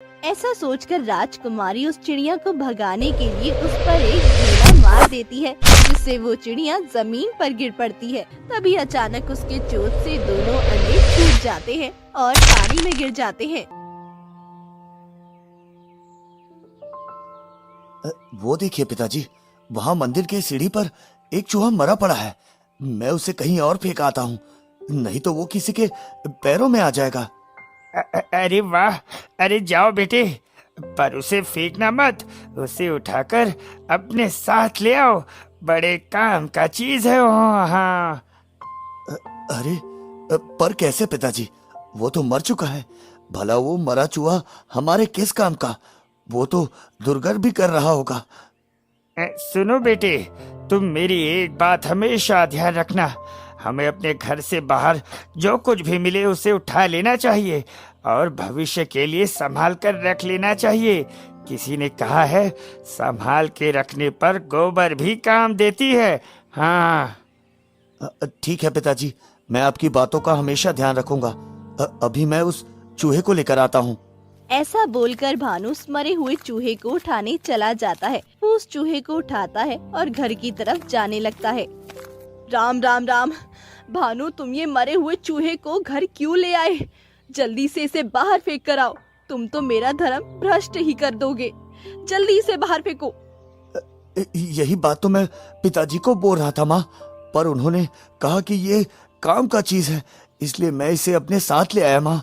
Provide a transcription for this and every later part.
ऐसा सोचकर राजकुमारी उस चिड़िया को भगाने के लिए उस पर एक ढेला मार देती है, जिससे वो चिड़िया जमीन पर गिर पड़ती है। तभी अचानक उसके चोट से दोनों अंडे छूट जाते हैं और पानी में गिर जाते हैं। वो देखिए पिताजी, वहाँ मंदिर के सीढ़ी पर एक चूहा मरा पड़ा है। मैं उसे कहीं और फेंक आता हूँ, नहीं तो वो किसी के पैरों में आ जाएगा। अरे वाह, अरे जाओ बेटे, पर उसे फेंकना मत, उसे उठाकर अपने साथ ले आओ, बड़े काम का चीज है वो। हाँ। अरे पर कैसे पिताजी? वो तो मर चुका है। भला वो मरा चूहा हमारे किस काम का? वो तो दुर्गंध भी कर रहा होगा। सुनो बेटे, तुम मेरी एक बात हमेशा ध्यान रखना। हमें अपने घर से बाहर जो कुछ भी मिले उसे उठा लेना चाहिए और भविष्य के लिए संभाल कर रख लेना चाहिए। किसी ने कहा है, संभाल के रखने पर गोबर भी काम देती है। हाँ। ठीक है पिताजी, मैं आपकी बातों का हमेशा ध्यान रखूंगा। अभी मैं उस चूहे को लेकर आता हूँ। ऐसा बोलकर भानु उस मरे हुए चूहे को उठाने चला जाता है। वो उस चूहे को उठाता है और घर की तरफ जाने लगता है। राम राम राम, भानु तुम ये मरे हुए चूहे को घर क्यों ले आए? जल्दी से इसे बाहर फेंक कर आओ, तुम तो मेरा धर्म भ्रष्ट ही कर दोगे। जल्दी इसे बाहर फेंको। यही बात तो मैं पिताजी को बोल रहा था माँ, पर उन्होंने कहा कि ये काम का चीज है, इसलिए मैं इसे अपने साथ ले आया माँ।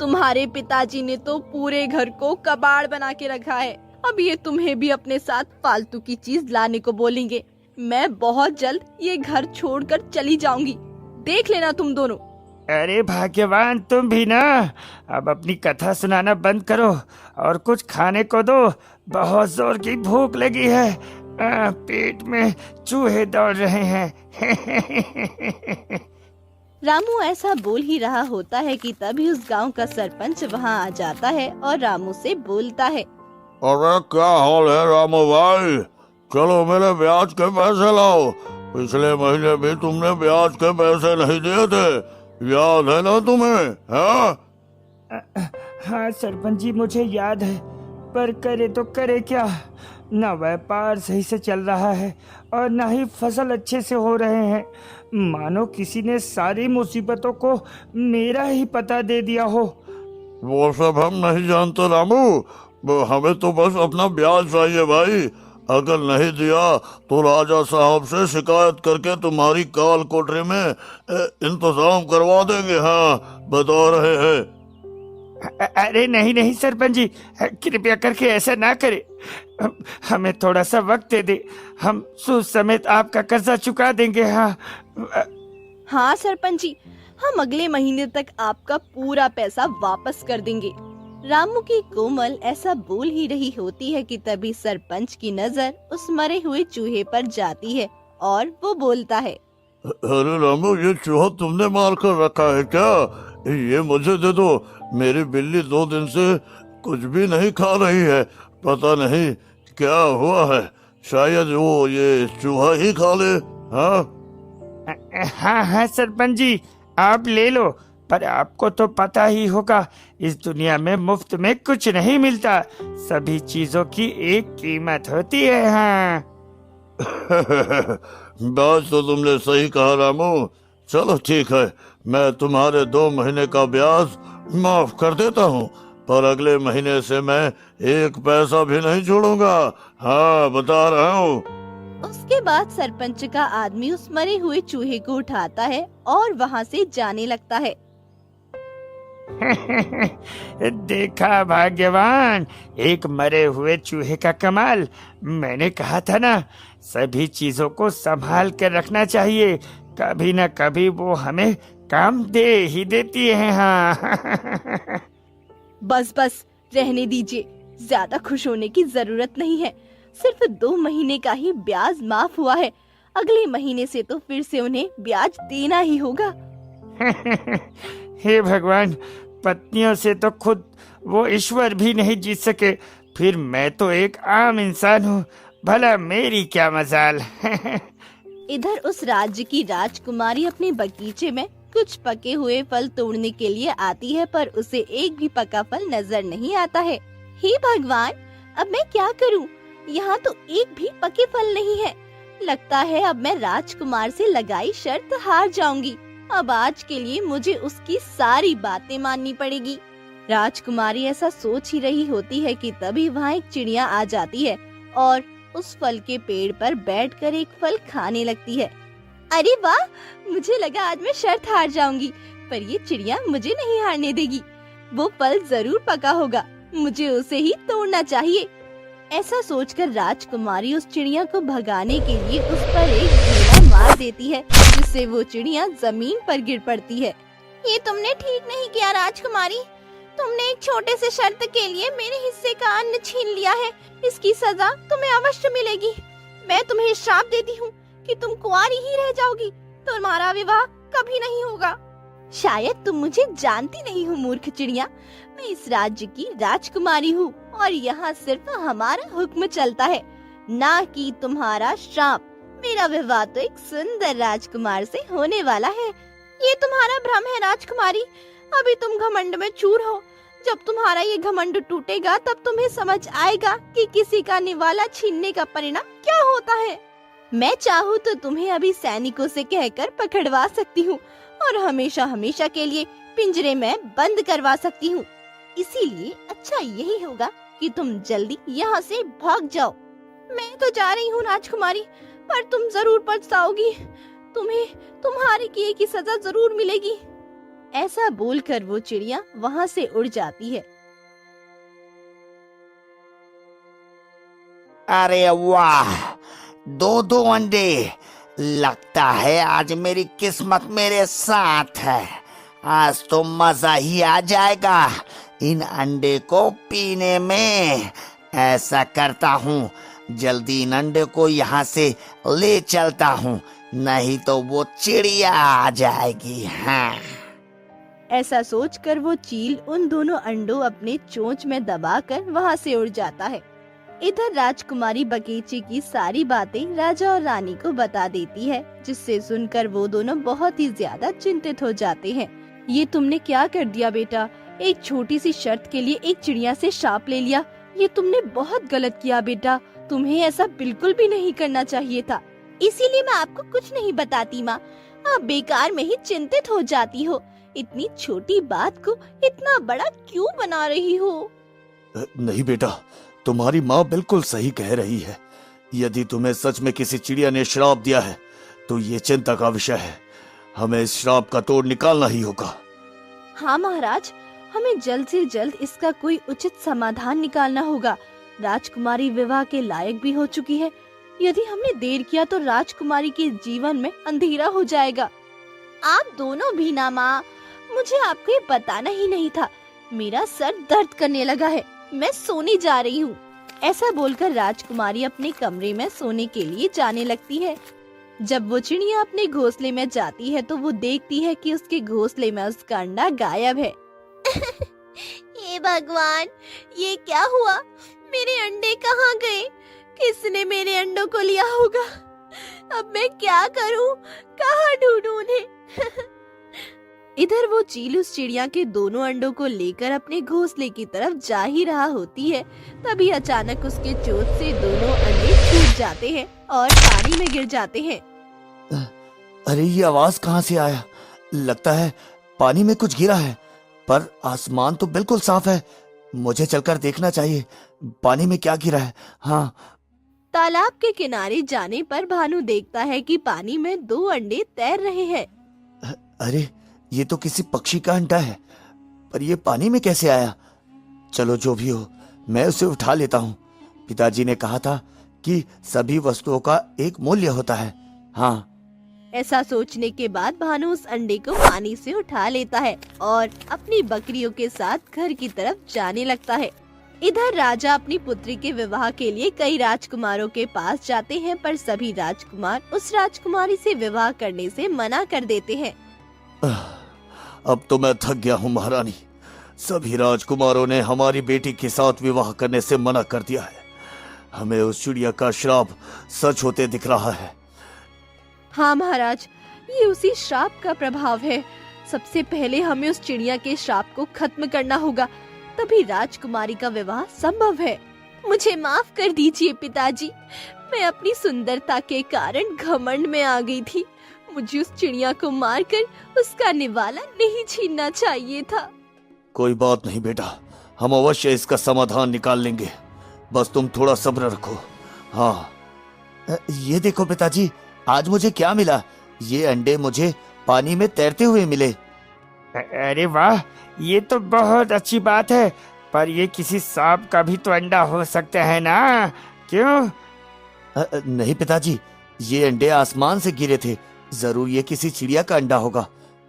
तुम्हारे पिताजी ने तो पूरे घर को कबाड़ बना के रखा है, अब ये तुम्हें भी अपने साथ फालतू की चीज लाने को बोलेंगे। मैं बहुत जल्द ये घर छोड़कर चली जाऊंगी, देख लेना तुम दोनों। अरे भाग्यवान तुम भी ना, अब अपनी कथा सुनाना बंद करो और कुछ खाने को दो, बहुत जोर की भूख लगी है। पेट में चूहे दौड़ रहे हैं। रामू ऐसा बोल ही रहा होता है कि तभी उस गांव का सरपंच वहां आ जाता है और रामू से बोलता है। अरे क्या हाल है रामू भाई, चलो मेरे ब्याज के पैसे लाओ। पिछले महीने भी तुमने ब्याज के पैसे नहीं दिए थे, याद है ना तुम्हें? हाँ सरपंच जी, मुझे याद है, पर करे तो करे क्या, ना व्यापार सही से चल रहा है और ना ही फसल अच्छे से हो रहे हैं। मानो किसी ने सारी मुसीबतों को मेरा ही पता दे दिया हो। वो सब हम नहीं जानते रामू, हमें तो बस अपना ब्याज चाहिए भाई। अगर नहीं दिया तो राजा साहब से शिकायत करके तुम्हारी काल कोठरी में इंतजाम करवा देंगे। हाँ, बता रहे हैं। अरे नहीं नहीं सरपंच जी, कृपया करके ऐसा ना करें, हमें थोड़ा सा वक्त दे दे, हम सूद समेत आपका कर्जा चुका देंगे। हाँ सरपंच जी, हम अगले महीने तक आपका पूरा पैसा वापस कर देंगे। रामू की कोमल ऐसा बोल ही रही होती है कि तभी सरपंच की नजर उस मरे हुए चूहे पर जाती है और वो बोलता है। अरे रामू, ये चूहा तुमने मार कर रखा है क्या? ये मुझे दे दो, मेरी बिल्ली 2 दिन से कुछ भी नहीं खा रही है, पता नहीं क्या हुआ है, शायद वो ये चूहा ही खा ले। हाँ सरपंच जी, आप ले लो, पर आपको तो पता ही होगा, इस दुनिया में मुफ्त में कुछ नहीं मिलता, सभी चीजों की एक कीमत होती है। हाँ। बात तो तुमने सही कहा रामू। चलो ठीक है, मैं तुम्हारे 2 महीने का ब्याज माफ कर देता हूँ, पर अगले महीने से मैं 1 पैसा भी नहीं छोड़ूंगा। हाँ, बता रहा हूँ। उसके बाद सरपंच का आदमी उस मरे हुए चूहे को उठाता है और वहाँ से जाने लगता है। देखा भाग्यवान, एक मरे हुए चूहे का कमाल। मैंने कहा था ना, सभी चीजों को संभाल कर रखना चाहिए, कभी न कभी वो हमें काम दे ही देती है। हाँ। बस बस रहने दीजिए, ज्यादा खुश होने की जरूरत नहीं है, सिर्फ 2 महीने का ही ब्याज माफ हुआ है, अगले महीने से तो फिर से उन्हें ब्याज देना ही होगा। हे भगवान, पत्नियों से तो खुद वो ईश्वर भी नहीं जीत सके, फिर मैं तो एक आम इंसान हूँ, भला मेरी क्या मजाल। इधर उस राज्य की राजकुमारी अपने बगीचे में कुछ पके हुए फल तोड़ने के लिए आती है, पर उसे एक भी पका फल नजर नहीं आता है। हे भगवान, अब मैं क्या करूं? यहाँ तो एक भी पके फल नहीं है। लगता है अब मैं राजकुमार से लगाई शर्त हार जाऊंगी। अब आज के लिए मुझे उसकी सारी बातें माननी पड़ेगी। राजकुमारी ऐसा सोच ही रही होती है कि तभी वहाँ एक चिड़िया आ जाती है और उस फल के पेड़ पर बैठकर एक फल खाने लगती है। अरे वाह, मुझे लगा आज मैं शर्त हार जाऊंगी, पर ये चिड़िया मुझे नहीं हारने देगी। वो फल जरूर पका होगा, मुझे उसे ही तोड़ना चाहिए। ऐसा सोचकर राजकुमारी उस चिड़िया को भगाने के लिए उस पर एक ढेला मार देती है, जिससे वो चिड़िया जमीन पर गिर पड़ती है। ये तुमने ठीक नहीं किया राजकुमारी। तुमने एक छोटे से शर्त के लिए मेरे हिस्से का अन्न छीन लिया है। इसकी सजा तुम्हें अवश्य मिलेगी। मैं तुम्हें श्राप देती हूँ कि तुम कुंवारी ही रह जाओगी। तुम्हारा विवाह कभी नहीं होगा। शायद तुम मुझे जानती नहीं हो मूर्ख चिड़िया। मैं इस राज्य की राजकुमारी हूँ और यहाँ सिर्फ हमारा हुक्म चलता है, ना कि तुम्हारा श्राप। मेरा विवाह तो एक सुंदर राजकुमार से होने वाला है। ये तुम्हारा भ्रम है राजकुमारी। अभी तुम घमंड में चूर हो। जब तुम्हारा ये घमंड टूटेगा तब तुम्हें समझ आएगा कि किसी का निवाला छीनने का परिणाम क्या होता है। मैं चाहूँ तो तुम्हें अभी सैनिकों से कहकर पकड़वा सकती हूँ और हमेशा हमेशा के लिए पिंजरे में बंद करवा सकती हूँ। इसीलिए अच्छा यही होगा कि तुम जल्दी यहाँ से भाग जाओ। मैं तो जा रही हूँ राजकुमारी, पर तुम जरूर पछताओगी। तुम्हें तुम्हारे किए की सजा जरूर मिलेगी। ऐसा बोलकर वो चिड़िया वहाँ से उड़ जाती है। अरे वाह, दो अंडे। लगता है आज मेरी किस्मत मेरे साथ है। आज तो मजा ही आ जाएगा इन अंडे को पीने में। ऐसा करता हूँ, जल्दी इन अंडे को यहाँ से ले चलता हूँ, नहीं तो वो चिड़िया आ जाएगी। हाँ, ऐसा सोचकर वो चील उन दोनों अंडों अपने चोंच में दबाकर वहाँ से उड़ जाता है। इधर राजकुमारी बगीचे की सारी बातें राजा और रानी को बता देती है, जिससे सुनकर वो दोनों बहुत ही ज्यादा चिंतित हो जाते हैं। ये तुमने क्या कर दिया बेटा? एक छोटी सी शर्त के लिए एक चिड़िया से श्राप ले लिया। ये तुमने बहुत गलत किया बेटा। तुम्हें ऐसा बिल्कुल भी नहीं करना चाहिए था। इसीलिए मैं आपको कुछ नहीं बताती माँ। आप बेकार में ही चिंतित हो जाती हो। इतनी छोटी बात को इतना बड़ा क्यों बना रही हो? नहीं बेटा, तुम्हारी माँ बिल्कुल सही कह रही है। यदि तुम्हें सच में किसी चिड़िया ने श्राप दिया है तो ये चिंता का विषय है। हमें इस श्राप का तोड़ निकालना ही होगा। हाँ महाराज, हमें जल्द से जल्द इसका कोई उचित समाधान निकालना होगा। राजकुमारी विवाह के लायक भी हो चुकी है। यदि हमने देर किया तो राजकुमारी के जीवन में अंधेरा हो जाएगा। आप दोनों भी ना माँ, मुझे आपको ये बताना ही नहीं था। मेरा सर दर्द करने लगा है, मैं सोने जा रही हूँ। ऐसा बोलकर राजकुमारी अपने कमरे में सोने के लिए जाने लगती है। जब वो चिड़िया अपने घोंसले में जाती है तो वो देखती है कि उसके घोंसले में उसका अंडा गायब है। हे भगवान, ये क्या हुआ? मेरे अंडे कहाँ गए? किसने मेरे अंडों को लिया होगा? अब मैं क्या करूँ? कहाँ ढूंढूं उन्हें? इधर वो चील उस चिड़िया के दोनों अंडों को लेकर अपने घोंसले की तरफ जा ही रहा होती है। तभी अचानक उसके चोंच से दोनों अंडे छूट जाते हैं और पानी में गिर जाते हैं। अरे ये आवाज कहाँ से आया? लगता है पानी में कुछ गिरा है, पर आसमान तो बिल्कुल साफ है। मुझे चलकर देखना चाहिए पानी में क्या गिरा है। हाँ, तालाब के किनारे जाने पर भानु देखता है कि पानी में 2 अंडे तैर रहे हैं। अरे ये तो किसी पक्षी का अंडा है, पर ये पानी में कैसे आया? चलो जो भी हो, मैं उसे उठा लेता हूँ। पिताजी ने कहा था कि सभी वस्तुओं का एक मूल्य होता है। हाँ, ऐसा सोचने के बाद भानु उस अंडे को पानी से उठा लेता है और अपनी बकरियों के साथ घर की तरफ जाने लगता है। इधर राजा अपनी पुत्री के विवाह के लिए कई राजकुमारों के पास जाते हैं, पर सभी राजकुमार उस राजकुमारी से विवाह करने से मना कर देते हैं। अब तो मैं थक गया हूँ महारानी। सभी राजकुमारों ने हमारी बेटी के साथ विवाह करने से मना कर दिया है। हमें उस चिड़िया का श्राप सच होते दिख रहा है। हाँ महाराज, ये उसी श्राप का प्रभाव है। सबसे पहले हमें उस चिड़िया के श्राप को खत्म करना होगा, तभी राजकुमारी का विवाह संभव है। मुझे माफ कर दीजिए पिताजी, मैं अपनी सुंदरता के कारण घमंड में आ गई थी। मुझे उस चिड़िया को मारकर उसका निवाला नहीं छीनना चाहिए था। कोई बात नहीं बेटा, हम अवश्य इसका समाधान निकाल लेंगे, बस तुम थोड़ा सब्र रखो। हाँ, ये देखो पिताजी, आज मुझे क्या मिला। ये अंडे मुझे पानी में तैरते हुए मिले। अरे वाह, ये तो बहुत अच्छी बात है, पर ये किसी सांप का भी तो अंडा हो सकता है ना, क्यों? नहीं पिताजी, ये अंडे आसमान से गिरे थे। जरूर ये किसी चिड़िया का अंडा होगा,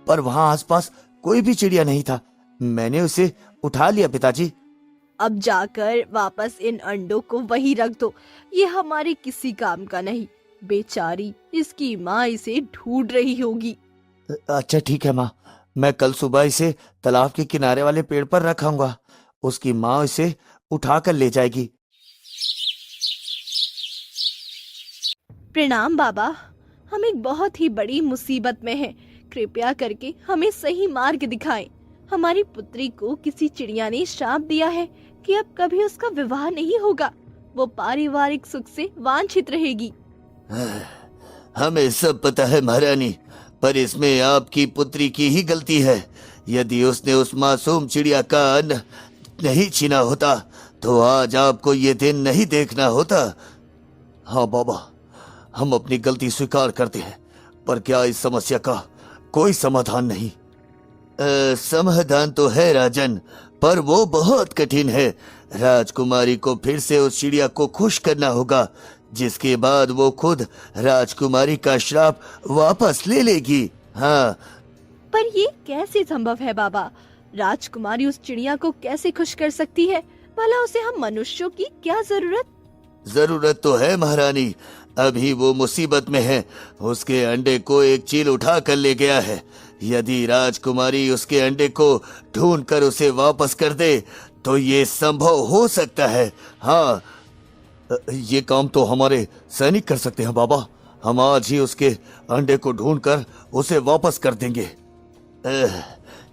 पर वहाँ आसपास कोई भी चिड़िया नहीं था। मैंने उसे उठा लिया पिताजी। अब जाकर वापस इन अंडों को वहीं रख दो, ये हमारे किसी काम का नहीं। बेचारी, इसकी माँ इसे ढूंढ रही होगी। अच्छा ठीक है माँ, मैं कल सुबह इसे तालाब के किनारे वाले पेड़ पर रखाऊंगा। उसकी माँ इसे उठा कर ले जाएगी। प्रणाम बाबा, हम एक बहुत ही बड़ी मुसीबत में हैं। कृपया करके हमें सही मार्ग दिखाएं। हमारी पुत्री को किसी चिड़िया ने श्राप दिया है कि अब कभी उसका विवाह नहीं होगा। वो पारिवारिक सुख से वांछित रहेगी। हमें सब पता है महारानी, पर इसमें आपकी पुत्री की ही गलती है। यदि उसने उस मासूम चिड़िया का अन्न नहीं छीना होता तो आज आपको ये दिन नहीं देखना होता। हाँ बाबा, हम अपनी गलती स्वीकार करते हैं, पर क्या इस समस्या का कोई समाधान नहीं? समाधान तो है राजन, पर वो बहुत कठिन है। राजकुमारी को फिर से उस चिड़िया को खुश करना होगा, जिसके बाद वो खुद राजकुमारी का श्राप वापस ले लेगी। हाँ, पर ये कैसे संभव है बाबा? राजकुमारी उस चिड़िया को कैसे खुश कर सकती है? भला उसे हम मनुष्यों की क्या जरूरत? जरूरत तो है महारानी, अभी वो मुसीबत में है। उसके अंडे को एक चील उठा कर ले गया है। यदि राजकुमारी उसके अंडे को ढूंढकर उसे वापस कर दे तो ये संभव हो सकता है। हाँ, ये काम तो हमारे सैनिक कर सकते हैं बाबा। हम आज ही उसके अंडे को ढूंढकर उसे वापस कर देंगे।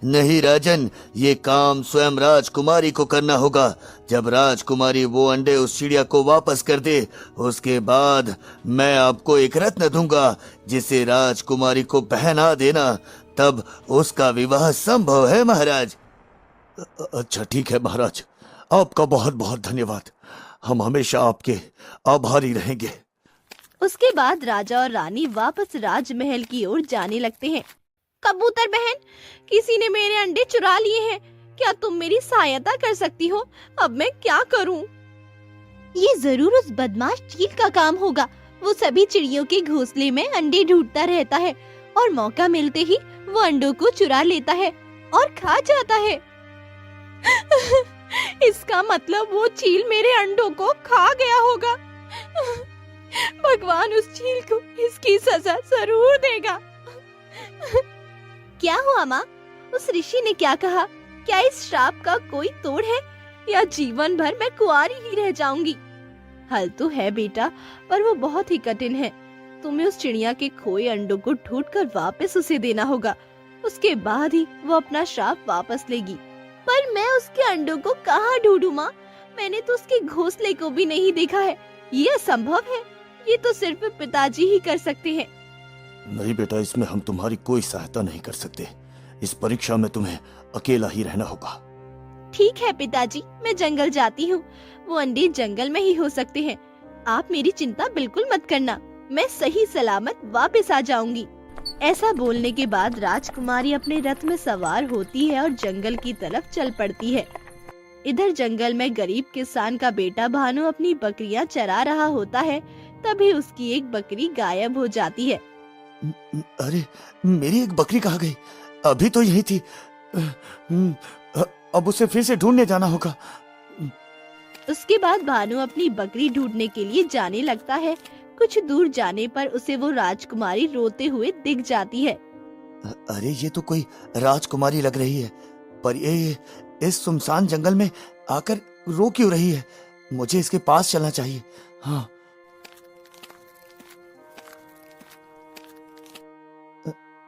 नहीं राजन, ये काम स्वयं राजकुमारी को करना होगा। जब राजकुमारी वो अंडे उस चिड़िया को वापस कर दे, उसके बाद मैं आपको एक रत्न दूंगा जिसे राजकुमारी को पहना देना, तब उसका विवाह संभव है महाराज। अच्छा ठीक है महाराज, आपका बहुत बहुत धन्यवाद। हम हमेशा आपके आभारी रहेंगे। उसके बाद राजा और रानी वापस राजमहल की ओर जाने लगते हैं। कबूतर बहन, किसी ने मेरे अंडे चुरा लिए हैं। क्या तुम मेरी सहायता कर सकती हो? अब मैं क्या करूं? ये जरूर उस बदमाश चील का काम होगा। वो सभी चिड़ियों के घोंसले में अंडे ढूंढता रहता है और मौका मिलते ही वो अंडों को चुरा लेता है और खा जाता है। इसका मतलब वो चील मेरे अंडों को खा गया होगा। भगवान उस चील को इसकी सजा जरूर देगा। क्या हुआ माँ? उस ऋषि ने क्या कहा? क्या इस श्राप का कोई तोड़ है या जीवन भर मैं कुंवारी ही रह जाऊंगी? हल तो है बेटा, पर वो बहुत ही कठिन है। तुम्हें उस चिड़िया के खोए अंडों को ढूंढकर वापस उसे देना होगा। उसके बाद ही वो अपना श्राप वापस लेगी। पर मैं उसके अंडों को कहाँ ढूंढूं माँ? मैंने तो उसके घोंसले को भी नहीं देखा है। ये असंभव है। ये तो सिर्फ पिताजी ही कर सकते हैं। नहीं बेटा, इसमें हम तुम्हारी कोई सहायता नहीं कर सकते। इस परीक्षा में तुम्हें अकेला ही रहना होगा। ठीक है पिताजी, मैं जंगल जाती हूँ। वो अंडे जंगल में ही हो सकते हैं। आप मेरी चिंता बिल्कुल मत करना। मैं सही सलामत वापस आ जाऊंगी। ऐसा बोलने के बाद राजकुमारी अपने रथ में सवार होती है और जंगल की तरफ चल पड़ती है। इधर जंगल में गरीब किसान का बेटा भानु अपनी बकरियां चरा रहा होता है। तभी उसकी एक बकरी गायब हो जाती है। अरे, मेरी एक बकरी कहाँ गई? अभी तो यही थी। अब उसे फिर से ढूंढने जाना होगा। उसके बाद भानु अपनी बकरी ढूंढने के लिए जाने लगता है। कुछ दूर जाने पर उसे वो राजकुमारी रोते हुए दिख जाती है। अरे, ये तो कोई राजकुमारी लग रही है, पर ये इस सुनसान जंगल में आकर रो क्यों रही है? मुझे इसके पास चलना चाहिए। हाँ,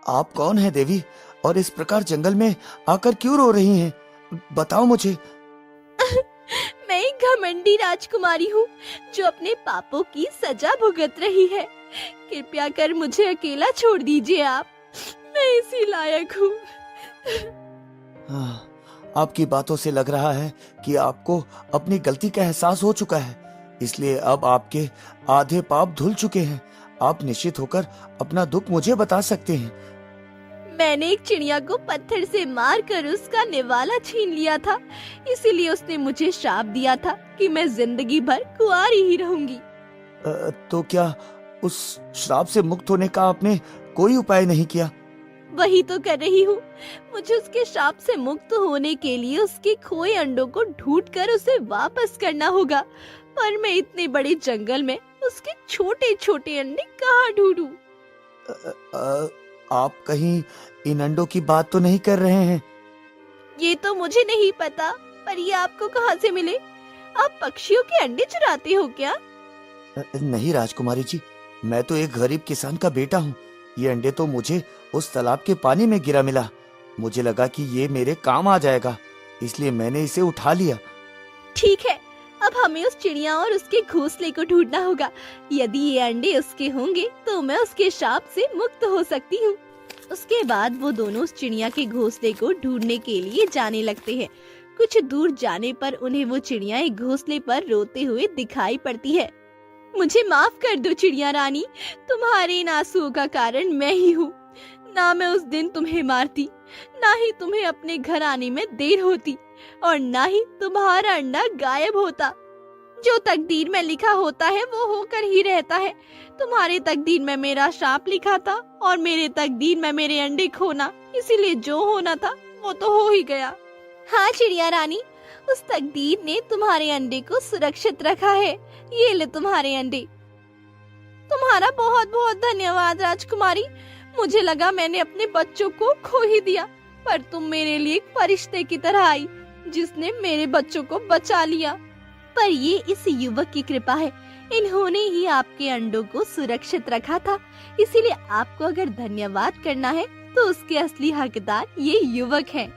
आप कौन है देवी, और इस प्रकार जंगल में आकर क्यों रो रही हैं? बताओ मुझे। मैं एक घमंडी राजकुमारी हूँ जो अपने पापों की सजा भुगत रही है। कृपया कर मुझे अकेला छोड़ दीजिए आप, मैं इसी लायक हूँ। हाँ, आपकी बातों से लग रहा है कि आपको अपनी गलती का एहसास हो चुका है, इसलिए अब आपके आधे पाप धुल चुके हैं। आप निश्चित होकर अपना दुख मुझे बता सकते हैं। मैंने एक चिड़िया को पत्थर से मारकर उसका निवाला छीन लिया था, इसीलिए उसने मुझे श्राप दिया था कि मैं जिंदगी भर कुंवारी ही रहूंगी। तो क्या उस श्राप से मुक्त होने का आपने कोई उपाय नहीं किया? वही तो कर रही हूँ। मुझे उसके श्राप से मुक्त होने के लिए उसके खोए अंडों को ढूंढकर उसे वापस करना होगा, पर मैं इतने बड़े जंगल में उसके छोटे छोटे अंडे कहाँ ढूंढूं? आप कहीं इन अंडों की बात तो नहीं कर रहे हैं? ये तो मुझे नहीं पता, पर ये आपको कहाँ से मिले? आप पक्षियों के अंडे चुराते हो क्या? नहीं राजकुमारी जी, मैं तो एक गरीब किसान का बेटा हूँ। ये अंडे तो मुझे उस तालाब के पानी में गिरा मिला। मुझे लगा कि ये मेरे काम आ जाएगा, इसलिए मैंने इसे उठा लिया। ठीक है, अब हमें उस चिड़िया और उसके घोंसले को ढूंढना होगा। यदि ये अंडे उसके होंगे तो मैं उसके श्राप से मुक्त हो सकती हूँ। उसके बाद वो दोनों उस चिड़िया के घोंसले को ढूंढने के लिए जाने लगते हैं। कुछ दूर जाने पर उन्हें वो चिड़िया एक घोंसले पर रोते हुए दिखाई पड़ती है। मुझे माफ कर दो चिड़िया रानी, तुम्हारे इन आंसुओं का कारण मैं ही हूँ। ना मैं उस दिन तुम्हें मारती, ना ही तुम्हें अपने घर आने में देर होती, और ना ही तुम्हारा अंडा गायब होता। जो तकदीर में लिखा होता है वो होकर ही रहता है। तुम्हारे तकदीर में मेरा श्राप लिखा था और मेरे तकदीर में मेरे अंडे खोना, इसीलिए जो होना था वो तो हो ही गया। हाँ चिड़िया रानी, उस तकदीर ने तुम्हारे अंडे को सुरक्षित रखा है। ये ले तुम्हारे अंडे। तुम्हारा बहुत बहुत धन्यवाद राजकुमारी। मुझे लगा मैंने अपने बच्चों को खो ही दिया, पर तुम मेरे लिए एक फरिश्ते की तरह आई जिसने मेरे बच्चों को बचा लिया। पर ये इस युवक की कृपा है, इन्होंने ही आपके अंडों को सुरक्षित रखा था। इसीलिए आपको अगर धन्यवाद करना है तो उसके असली हकदार ये युवक हैं।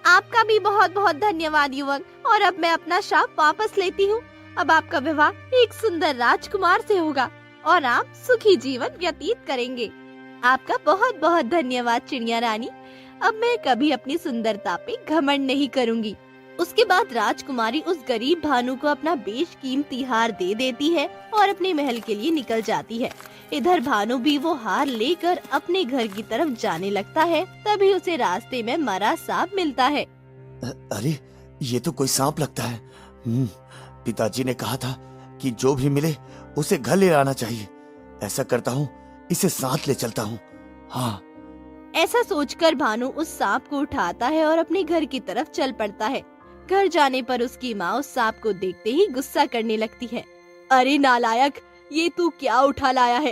आपका भी बहुत बहुत धन्यवाद युवक, और अब मैं अपना श्राप वापस लेती हूँ। अब आपका विवाह एक सुंदर राजकुमार से होगा और आप सुखी जीवन व्यतीत करेंगे। आपका बहुत बहुत धन्यवाद चिड़िया रानी। अब मैं कभी अपनी सुंदरता पे घमंड नहीं करूँगी। उसके बाद राजकुमारी उस गरीब भानु को अपना बेशकीमती हार दे देती है और अपने महल के लिए निकल जाती है। इधर भानु भी वो हार लेकर अपने घर की तरफ जाने लगता है। तभी उसे रास्ते में मरा सांप मिलता है। अरे ये तो कोई सांप लगता है। पिताजी ने कहा था कि जो भी मिले उसे घर ले आना चाहिए। ऐसा करता हूँ, इसे साथ ले चलता हूँ। हाँ। ऐसा सोचकर भानु उस सांप को उठाता है और अपने घर की तरफ चल पड़ता है। घर जाने पर उसकी माँ उस सांप को देखते ही गुस्सा करने लगती है। अरे नालायक, ये तू क्या उठा लाया है?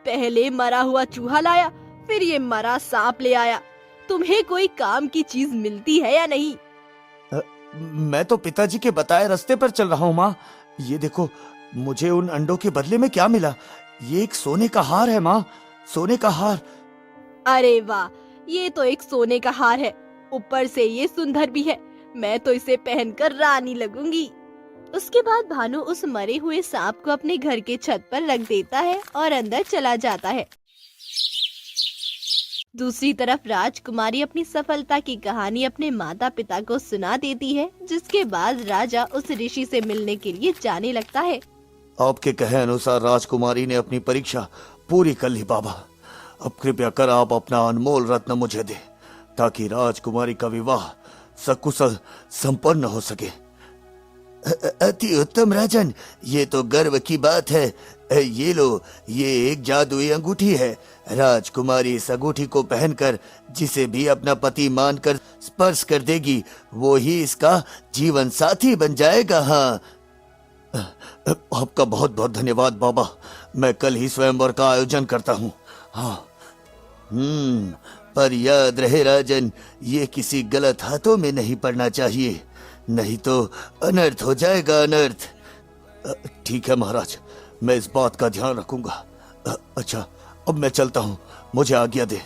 पहले मरा हुआ चूहा लाया, फिर ये मरा सांप ले आया। तुम्हें कोई काम की चीज मिलती है या नहीं? मैं तो पिताजी के बताए रास्ते पर चल रहा हूँ माँ। ये देखो, मुझे उन अंडों के बदले में क्या मिला? ये एक सोने का हार है माँ, सोने का हार। अरे वाह, ये तो एक सोने का हार है, ऊपर से ये सुंदर भी है। मैं तो इसे पहनकर रानी लगूंगी। उसके बाद भानु उस मरे हुए सांप को अपने घर के छत पर रख देता है और अंदर चला जाता है। दूसरी तरफ राजकुमारी अपनी सफलता की कहानी अपने माता पिता को सुना देती है, जिसके बाद राजा उस ऋषि से मिलने के लिए जाने लगता है। आपके कहे अनुसार राजकुमारी ने अपनी परीक्षा पूरी कर ली बाबा। अब कृपया कर आप अपना अनमोल रत्न मुझे दे, ताकि राजकुमारी का विवाह सकुशल संपन्न हो सके। अति उत्तम राजन, ये तो गर्व की बात है। ये लो, ये एक जादुई अंगूठी है। राजकुमारी इस अंगूठी को पहनकर जिसे भी अपना पति मानकर स्पर्श कर देगी, वो ही इसका जीवन साथी बन जाएगा। हाँ, आपका बहुत बहुत धन्यवाद बाबा। मैं कल ही स्वयंवर का आयोजन करता हूँ। हाँ। पर याद रहे राजन, ये किसी गलत हाथों में नहीं पड़ना चाहिए, नहीं तो अनर्थ हो जाएगा, अनर्थ। ठीक है महाराज, मैं इस बात का ध्यान रखूंगा। अच्छा, अब मैं चलता हूँ, मुझे आज्ञा दे।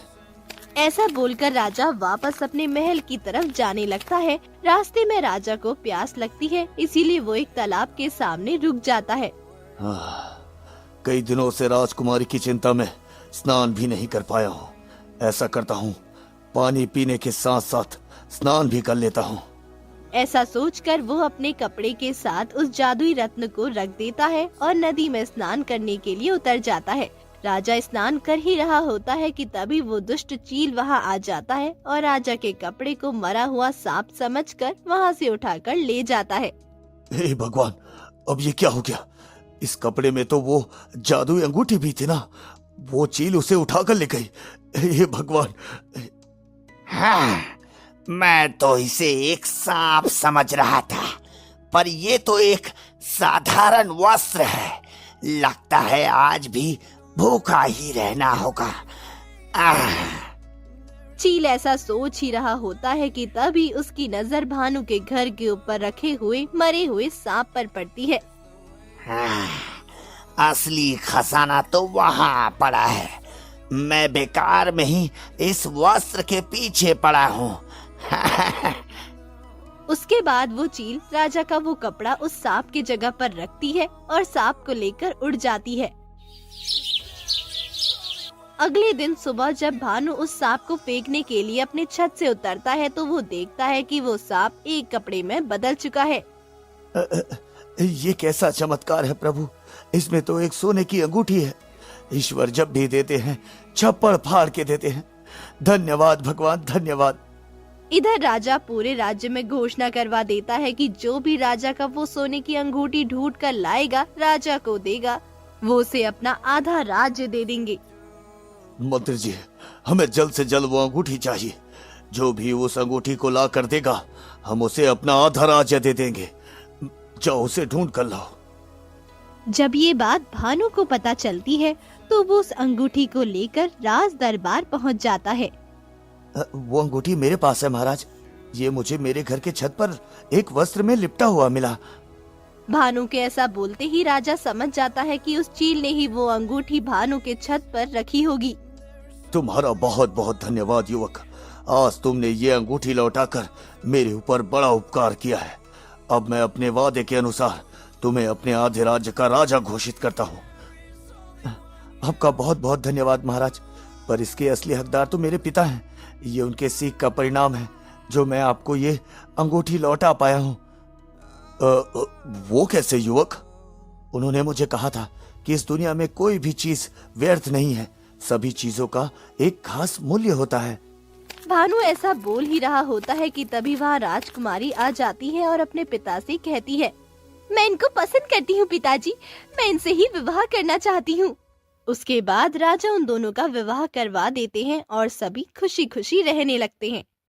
ऐसा बोलकर राजा वापस अपने महल की तरफ जाने लगता है। रास्ते में राजा को प्यास लगती है, इसीलिए वो एक तालाब के सामने रुक जाता है। कई दिनों से राजकुमारी की चिंता में स्नान भी नहीं कर पाया हूँ। ऐसा करता हूँ, पानी पीने के साथ साथ स्नान भी कर लेता हूँ। ऐसा सोचकर वो अपने कपड़े के साथ उस जादुई रत्न को रख देता है और नदी में स्नान करने के लिए उतर जाता है। राजा स्नान कर ही रहा होता है कि तभी वो दुष्ट चील वहाँ आ जाता है और राजा के कपड़े को मरा हुआ सांप समझकर वहाँ से उठाकर ले जाता है। हे भगवान, अब ये क्या हो गया? इस कपड़े में तो वो जादुई अंगूठी भी थी ना। वो चील उसे उठाकर ले गई। हे भगवान। हाँ, मैं तो इसे एक सांप समझ रहा था, पर ये तो एक साधारण वस्त्र है। लगता है आज भी भूखा ही रहना होगा। चील ऐसा सोच ही रहा होता है कि तभी उसकी नजर भानु के घर के ऊपर रखे हुए मरे हुए सांप पर पड़ती है। हाँ, असली खजाना तो वहाँ पड़ा है। मैं बेकार में ही इस वस्त्र के पीछे पड़ा हूँ। उसके बाद वो चील राजा का वो कपड़ा उस सांप की जगह पर रखती है और सांप को लेकर उड़ जाती है। अगले दिन सुबह जब भानु उस सांप को फेंकने के लिए अपने छत से उतरता है तो वो देखता है कि वो सांप एक कपड़े में बदल चुका है। ये कैसा चमत्कार है प्रभु? इसमें तो एक सोने की अंगूठी है। ईश्वर जब भी देते हैं छप्पड़ फाड़ के देते हैं। धन्यवाद भगवान, धन्यवाद। इधर राजा पूरे राज्य में घोषणा करवा देता है कि जो भी राजा का वो सोने की अंगूठी ढूंढ कर लाएगा राजा को देगा। वो उसे अपना आधा राज्य दे देंगे। मंत्री जी, हमें जल्द से जल्द वो अंगूठी चाहिए। जो भी उस अंगूठी को ला कर देगा हम उसे अपना आधा राज्य दे देंगे। जाओ उसे ढूंढ कर लाओ। जब ये बात भानु को पता चलती है तो वो उस अंगूठी को लेकर राज दरबार पहुंच जाता है। वो अंगूठी मेरे पास है महाराज। ये मुझे मेरे घर के छत पर एक वस्त्र में लिपटा हुआ मिला। भानु के ऐसा बोलते ही राजा समझ जाता है कि उस चील ने ही वो अंगूठी भानु के छत पर रखी होगी। तुम्हारा बहुत बहुत धन्यवाद युवक। आज तुमने ये अंगूठी लौटाकर मेरे ऊपर बड़ा उपकार किया है। अब मैं अपने वादे के अनुसार तुम्हें अपने आधे राज्य का राजा घोषित करता हूँ। आपका बहुत बहुत धन्यवाद महाराज, पर इसके असली हकदार तो मेरे पिता हैं। ये उनके सीख का परिणाम है जो मैं आपको ये अंगूठी लौटा पाया हूँ। वो कैसे युवक? उन्होंने मुझे कहा था कि इस दुनिया में कोई भी चीज व्यर्थ नहीं है। सभी चीजों का एक खास मूल्य होता है। भानु ऐसा बोल ही रहा होता है कि तभी वहाँ राजकुमारी आ जाती है और अपने पिता से कहती है, मैं इनको पसंद करती हूँ पिताजी, मैं इनसे ही विवाह करना चाहती हूँ। उसके बाद राजा उन दोनों का विवाह करवा देते हैं और सभी खुशी खुशी रहने लगते हैं।